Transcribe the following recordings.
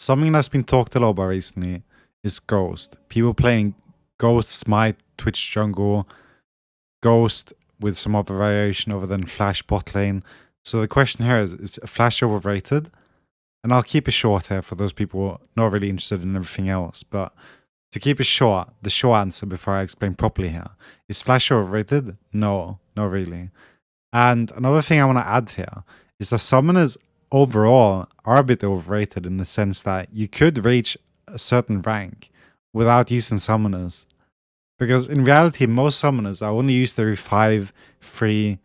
something that's been talked a lot about recently is Ghost. People playing Ghost, Smite, Twitch Jungle, Ghost with some other variation other than Flash bot lane. So the question here is Flash overrated? And I'll keep it short here for those people not really interested in everything else. But to keep it short, the short answer before I explain properly here is Flash overrated? No, not really. And another thing I want to add here is that summoners overall are a bit overrated in the sense that you could reach a certain rank without using summoners. Because in reality, most summoners are only used every 5, 3,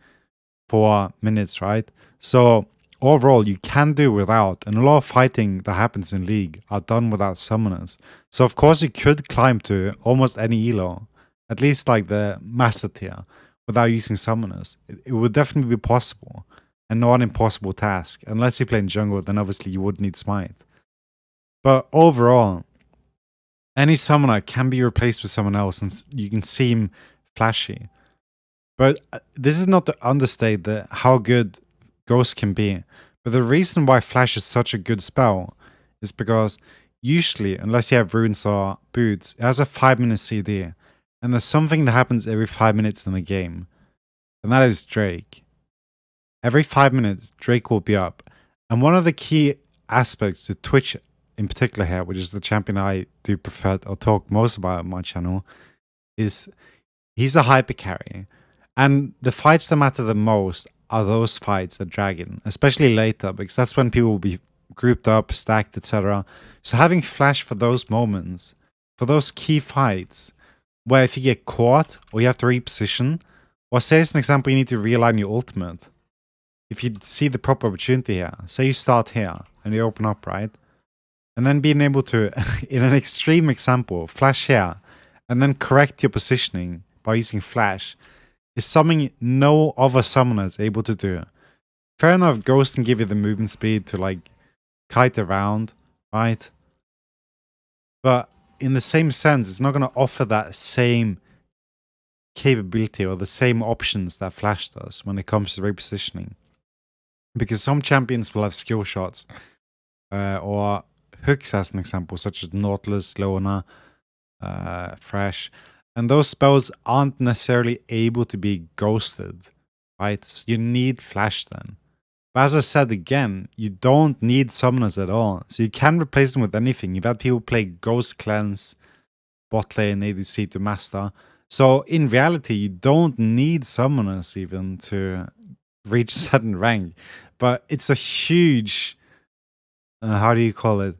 4 minutes, right? So overall, you can do without, and a lot of fighting that happens in League are done without summoners. So of course, you could climb to almost any elo, at least like the master tier, without using summoners. It would definitely be possible, and not an impossible task. Unless you play in jungle, then obviously you would need smite. But overall, any summoner can be replaced with someone else, and you can seem flashy. But this is not to understate how good Ghost can be. But the reason why Flash is such a good spell is because usually, unless you have runes or boots, it has a 5-minute CD. And there's something that happens every 5 minutes in the game. And that is Drake. Every 5 minutes, Drake will be up. And one of the key aspects to Twitch in particular here, which is the champion I do prefer or talk most about on my channel, is he's a hyper carry. And the fights that matter the most are those fights at Dragon, especially later, because that's when people will be grouped up, stacked, etc. So having Flash for those moments, for those key fights, where if you get caught or you have to reposition, or say as an example, you need to realign your ultimate. If you see the proper opportunity here, say you start here and you open up, right? And then being able to, in an extreme example, flash here and then correct your positioning by using Flash is something no other summoner is able to do. Fair enough, Ghost can give you the movement speed to like kite around, right? But in the same sense, it's not going to offer that same capability or the same options that Flash does when it comes to repositioning. Because some champions will have skill shots or hooks, as an example, such as Nautilus, Lona, Fresh. And those spells aren't necessarily able to be ghosted, right? So you need Flash then. But as I said again, you don't need summoners at all. So you can replace them with anything. You've had people play Ghost Cleanse, bot lane, ADC to master. So in reality, you don't need summoners even to reach certain rank. But it's a huge, how do you call it?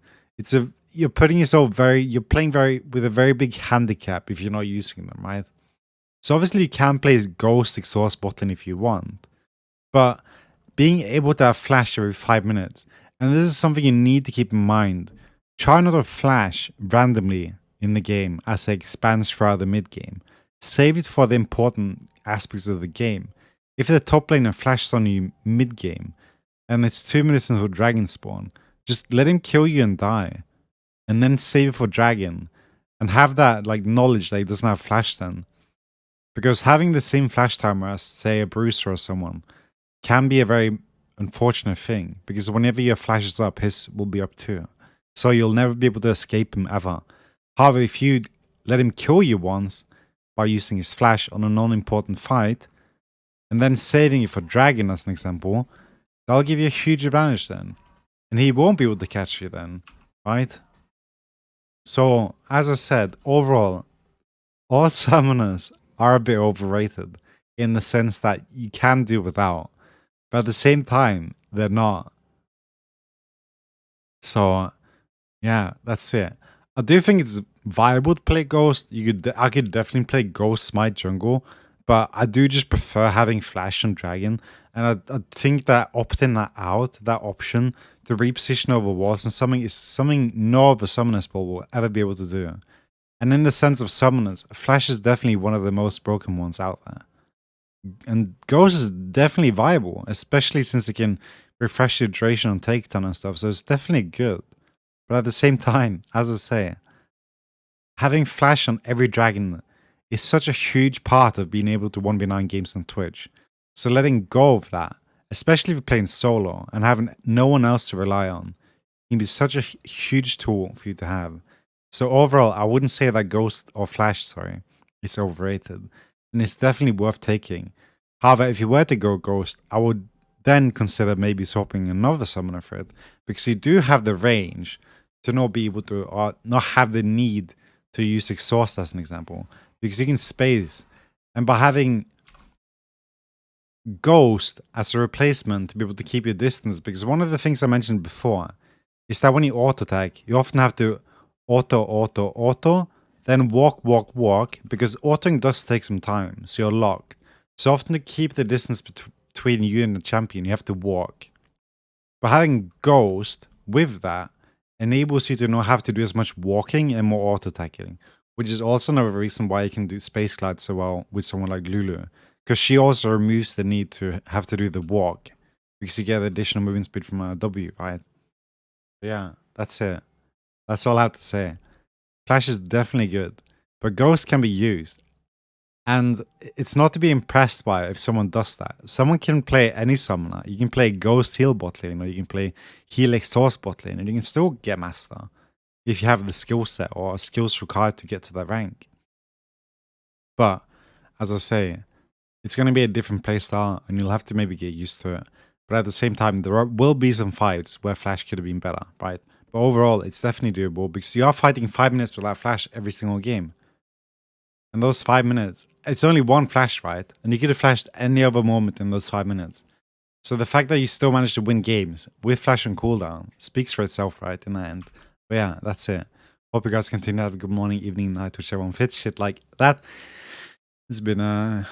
You're putting yourself you're playing with a very big handicap if you're not using them, right? So obviously you can play as Ghost Exhaust bot lane if you want, but being able to have Flash every 5 minutes, and this is something you need to keep in mind. Try not to flash randomly in the game as it expands throughout the mid game. Save it for the important aspects of the game. If the top laner flashes on you mid game, and it's 2 minutes until dragon spawn, just let him kill you and die. And then save it for dragon. And have that like knowledge that he doesn't have flash then. Because having the same flash timer as, say, a Bruiser or someone can be a very unfortunate thing. Because whenever your flashes up, his will be up too. So you'll never be able to escape him ever. However, if you let him kill you once by using his flash on a non-important fight, and then saving it for dragon as an example, that'll give you a huge advantage then. And he won't be able to catch you then, right? So, as I said, overall, all summoners are a bit overrated in the sense that you can do without, but at the same time, they're not. So, yeah, that's it. I do think it's viable to play Ghost. I could definitely play Ghost Smite Jungle, but I do just prefer having Flash and Dragon. And I think that opting that out, that option to reposition over walls and something is something no other summoner spell will ever be able to do. And in the sense of summoners, Flash is definitely one of the most broken ones out there. And Ghost is definitely viable, especially since it can refresh your duration on takedown and stuff. So it's definitely good. But at the same time, as I say, having Flash on every dragon is such a huge part of being able to 1v9 games on Twitch. So letting go of that, especially if you're playing solo and having no one else to rely on, can be such a huge tool for you to have. So overall, I wouldn't say that Ghost or Flash, sorry, is overrated. And it's definitely worth taking. However, if you were to go Ghost, I would then consider maybe swapping another summoner for it. Because you do have the range to not be able to, or not have the need to use Exhaust as an example. Because you can space. And by having Ghost as a replacement to be able to keep your distance, because one of the things I mentioned before is that when you auto attack, you often have to auto, then walk, because autoing does take some time, so you're locked. So often to keep the distance between you and the champion, you have to walk. But having Ghost with that enables you to not have to do as much walking and more auto attacking, which is also another reason why you can do Space Glide so well with someone like Lulu, because she also removes the need to have to do the walk, because you get additional movement speed from a W, right? Yeah, that's it. That's all I have to say. Flash is definitely good, but Ghost can be used. And it's not to be impressed by if someone does that. Someone can play any summoner. You can play Ghost heal bot lane, or you can play heal exhaust bot lane, and you can still get master if you have the skill set or skills required to get to that rank. But as I say, it's going to be a different playstyle, and you'll have to maybe get used to it. But at the same time, will be some fights where Flash could have been better, right? But overall, it's definitely doable because you are fighting 5 minutes without Flash every single game. And those 5 minutes, it's only one Flash, right? And you could have flashed any other moment in those 5 minutes. So the fact that you still managed to win games with Flash on cooldown speaks for itself, right? In the end. But yeah, that's it. Hope you guys continue to have a good morning, evening, night, whichever one fits. Shit like that. It's been a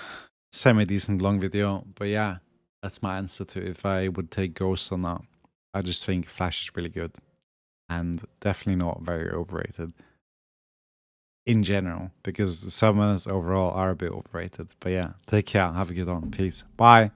semi-decent long video. But yeah, that's my answer to if I would take Ghost or not. I just think Flash is really good. And definitely not very overrated. In general, because summoners overall are a bit overrated. But yeah, take care. Have a good one. Peace. Bye.